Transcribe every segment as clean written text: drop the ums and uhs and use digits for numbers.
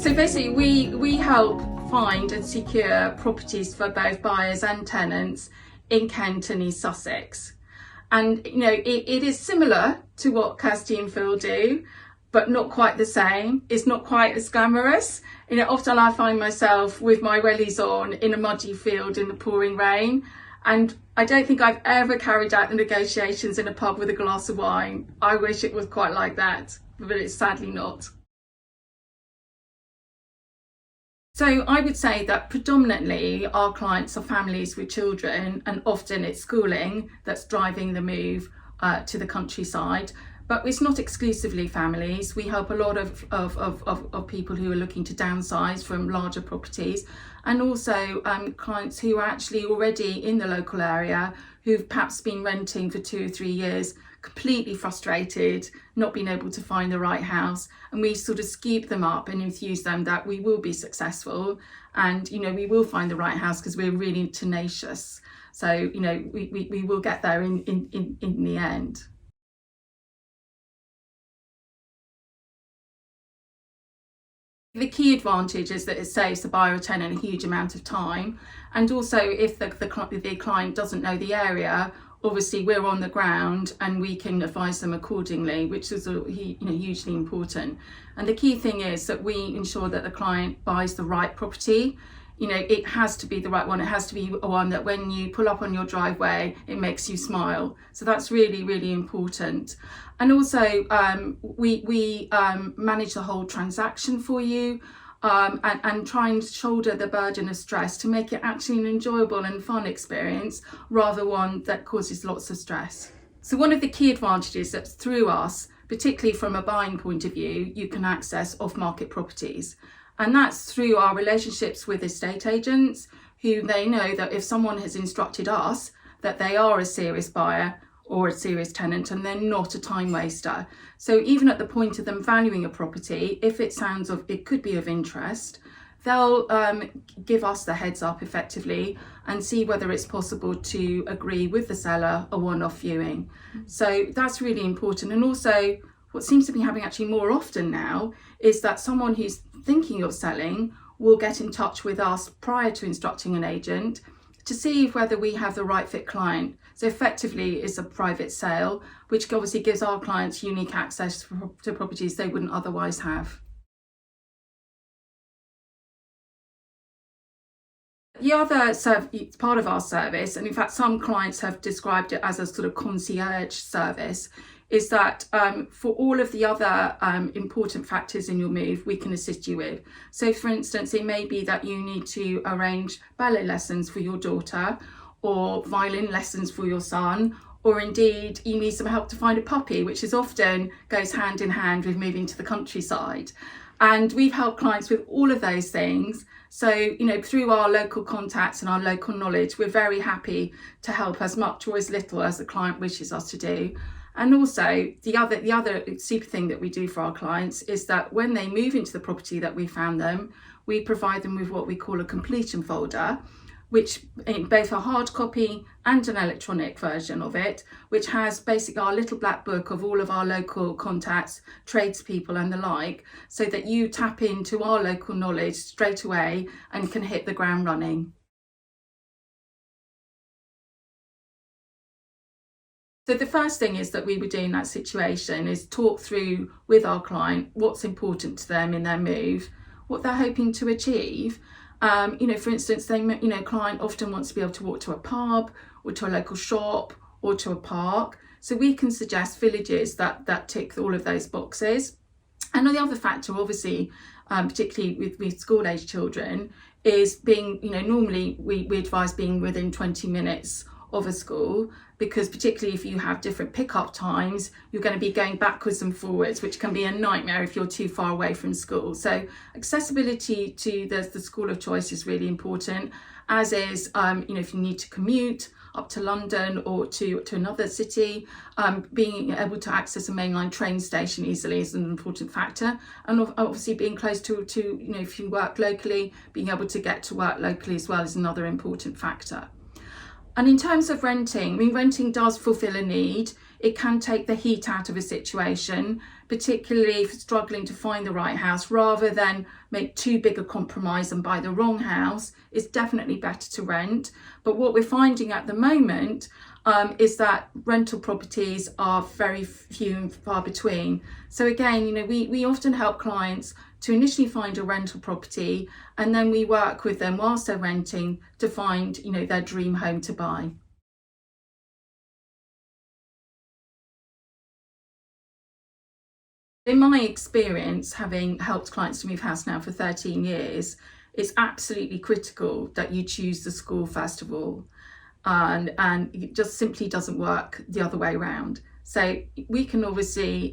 So basically we help find and secure properties for both buyers and tenants in Kent and East Sussex. And you know, it is similar to what Kirsty and Phil do, but not quite the same. It's not quite as glamorous. You know, often I find myself with my wellies on in a muddy field in the pouring rain, and I don't think I've ever carried out the negotiations in a pub with a glass of wine. I wish it was quite like that, but it's sadly not. So I would say that predominantly our clients are families with children, and often it's schooling that's driving the move to the countryside. But it's not exclusively families. We help a lot of people who are looking to downsize from larger properties, and also clients who are actually already in the local area, who've perhaps been renting for 2 or 3 years, completely frustrated, not being able to find the right house. And we sort of scoop them up and enthuse them that we will be successful, and you know, we will find the right house because we're really tenacious. So you know, we will get there in the end. The key advantage is that it saves the buyer or tenant a huge amount of time, and also if the client doesn't know the area, obviously we're on the ground and we can advise them accordingly, which is hugely important. And the key thing is that we ensure that the client buys the right property. You know, it has to be the right one. It has to be one that when you pull up on your driveway, it makes you smile. So that's really, really important. And also we manage the whole transaction for you, and try and shoulder the burden of stress to make it actually an enjoyable and fun experience, rather one that causes lots of stress. So one of the key advantages that through us, particularly from a buying point of view, you can access off-market properties. And that's through our relationships with estate agents, who they know that if someone has instructed us that they are a serious buyer or a serious tenant and they're not a time waster. So even at the point of them valuing a property, if it sounds it could be of interest, they'll give us the heads up effectively and see whether it's possible to agree with the seller a one-off viewing. So that's really important. And also what seems to be happening actually more often now is that someone who's thinking of selling will get in touch with us prior to instructing an agent to see whether we have the right fit client. So effectively it's a private sale, which obviously gives our clients unique access to properties they wouldn't otherwise have. The other part of our service, and in fact some clients have described it as a sort of concierge service, is that for all of the other important factors in your move, we can assist you with. So for instance, it may be that you need to arrange ballet lessons for your daughter, or violin lessons for your son, or indeed you need some help to find a puppy, which is often goes hand in hand with moving to the countryside. And we've helped clients with all of those things. So, you know, through our local contacts and our local knowledge, we're very happy to help as much or as little as the client wishes us to do. And also the other super thing that we do for our clients is that when they move into the property that we found them, we provide them with what we call a completion folder, which in both a hard copy and an electronic version of it, which has basically our little black book of all of our local contacts, tradespeople and the like, so that you tap into our local knowledge straight away and can hit the ground running. So the first thing is that we would do in that situation is talk through with our client what's important to them in their move, what they're hoping to achieve. You know, for instance, client often wants to be able to walk to a pub or to a local shop or to a park. So we can suggest villages that tick all of those boxes. And the other factor, obviously, particularly with school age children, is being, you know, normally we advise being within 20 minutes of a school, because particularly if you have different pickup times, you're going to be going backwards and forwards, which can be a nightmare if you're too far away from school. So accessibility to the school of choice is really important, as is, you know, if you need to commute up to London or to another city, being able to access a mainline train station easily is an important factor. And obviously being close to, you know, if you work locally, being able to get to work locally as well is another important factor. And in terms of renting, I mean, renting does fulfill a need. it can take the heat out of a situation, particularly if struggling to find the right house. Rather than make too big a compromise and buy the wrong house, it's definitely better to rent. But what we're finding at the moment is that rental properties are very few and far between. So again, we often help clients to initially find a rental property, and then we work with them whilst they're renting to find, their dream home to buy. In my experience, having helped clients to move house now for 13 years, it's absolutely critical that you choose the school first of all. And it just simply doesn't work the other way around. So we can obviously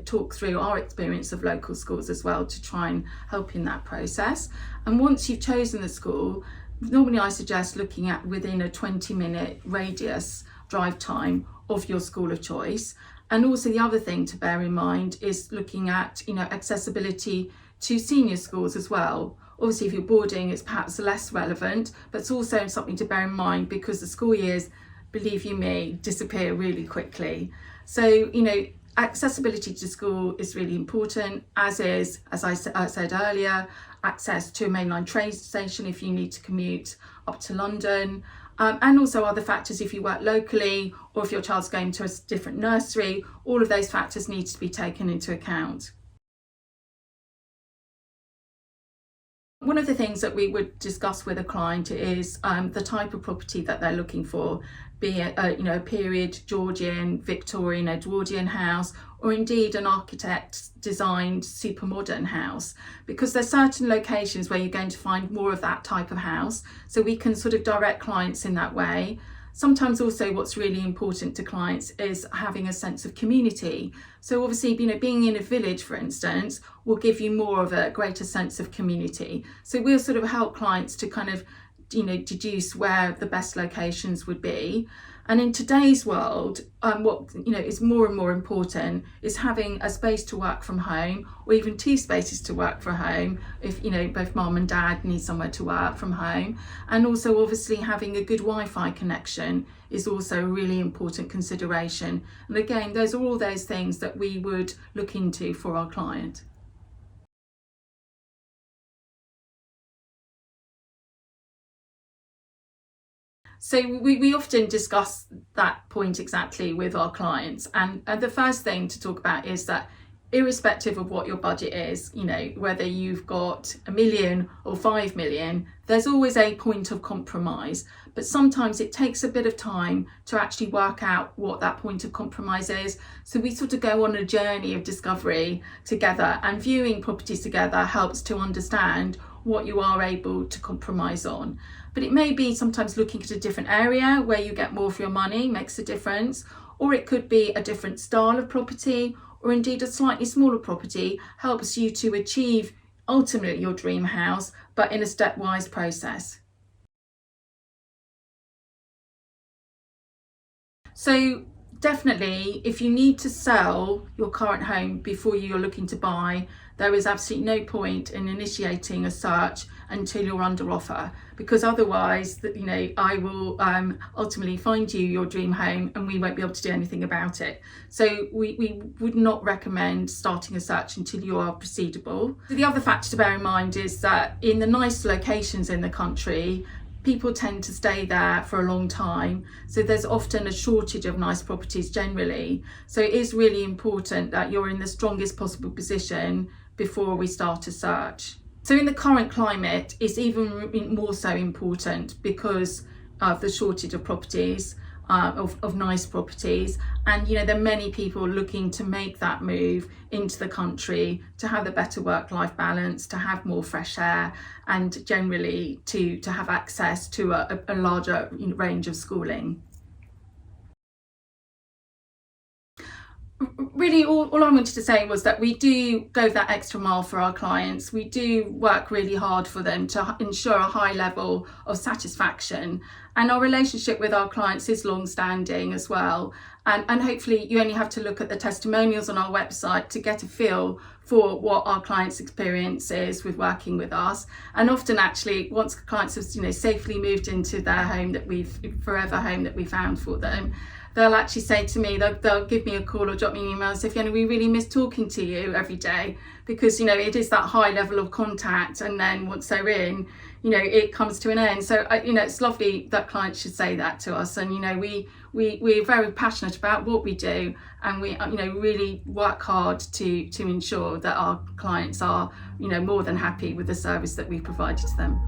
talk through our experience of local schools as well to try and help in that process. And once you've chosen the school, normally I suggest looking at within a 20-minute radius drive time of your school of choice. And also the other thing to bear in mind is looking at accessibility to senior schools as well. Obviously, if you're boarding, it's perhaps less relevant, but it's also something to bear in mind because the school years, believe you me, disappear really quickly. So, accessibility to school is really important, as is, as I said earlier, access to a mainline train station if you need to commute up to London, and also other factors if you work locally or if your child's going to a different nursery. All of those factors need to be taken into account. One of the things that we would discuss with a client is the type of property that they're looking for, be it a period Georgian, Victorian, Edwardian house, or indeed an architect designed super modern house, because there's certain locations where you're going to find more of that type of house, so we can sort of direct clients in that way. Sometimes also what's really important to clients is having a sense of community. So obviously, being in a village, for instance, will give you more of a greater sense of community. So we'll sort of help clients to kind of, deduce where the best locations would be. And in today's world, what is more and more important is having a space to work from home, or even two spaces to work from home if both mum and dad need somewhere to work from home. And also obviously having a good Wi-Fi connection is also a really important consideration. And again, those are all those things that we would look into for our client. So we often discuss that point exactly with our clients, and the first thing to talk about is that irrespective of what your budget is, whether you've got £1 million or 5 million, there's always a point of compromise. But sometimes it takes a bit of time to actually work out what that point of compromise is. So we sort of go on a journey of discovery together, and viewing properties together helps to understand what you are able to compromise on. But it may be sometimes looking at a different area where you get more for your money makes a difference, or it could be a different style of property, or indeed a slightly smaller property helps you to achieve ultimately your dream house, but in a stepwise process. So definitely, if you need to sell your current home before you're looking to buy, there is absolutely no point in initiating a search until you're under offer, because otherwise, I will ultimately find you your dream home and we won't be able to do anything about it. So we would not recommend starting a search until you are proceedable. The other factor to bear in mind is that in the nice locations in the country, people tend to stay there for a long time, so there's often a shortage of nice properties generally. So it is really important that you're in the strongest possible position before we start a search. So in the current climate, it's even more so important because of the shortage of properties, of nice properties, and there are many people looking to make that move into the country to have a better work-life balance, to have more fresh air, and generally to have access to a larger range of schooling. Really, all I wanted to say was that we do go that extra mile for our clients. We do work really hard for them to ensure a high level of satisfaction, and our relationship with our clients is long-standing as well. And hopefully you only have to look at the testimonials on our website to get a feel for what our clients' experience is with working with us. And often actually, once clients have safely moved into their home, that forever home that we found for them, they'll actually say to me, they'll give me a call or drop me an email and say, Fiona, we really miss talking to you every day, because, you know, it is that high level of contact, and then once they're in, you know, it comes to an end. So you know, it's lovely that clients should say that to us. And you know, we're very passionate about what we do, and we, you know, really work hard to ensure that our clients are, you know, more than happy with the service that we've provided to them.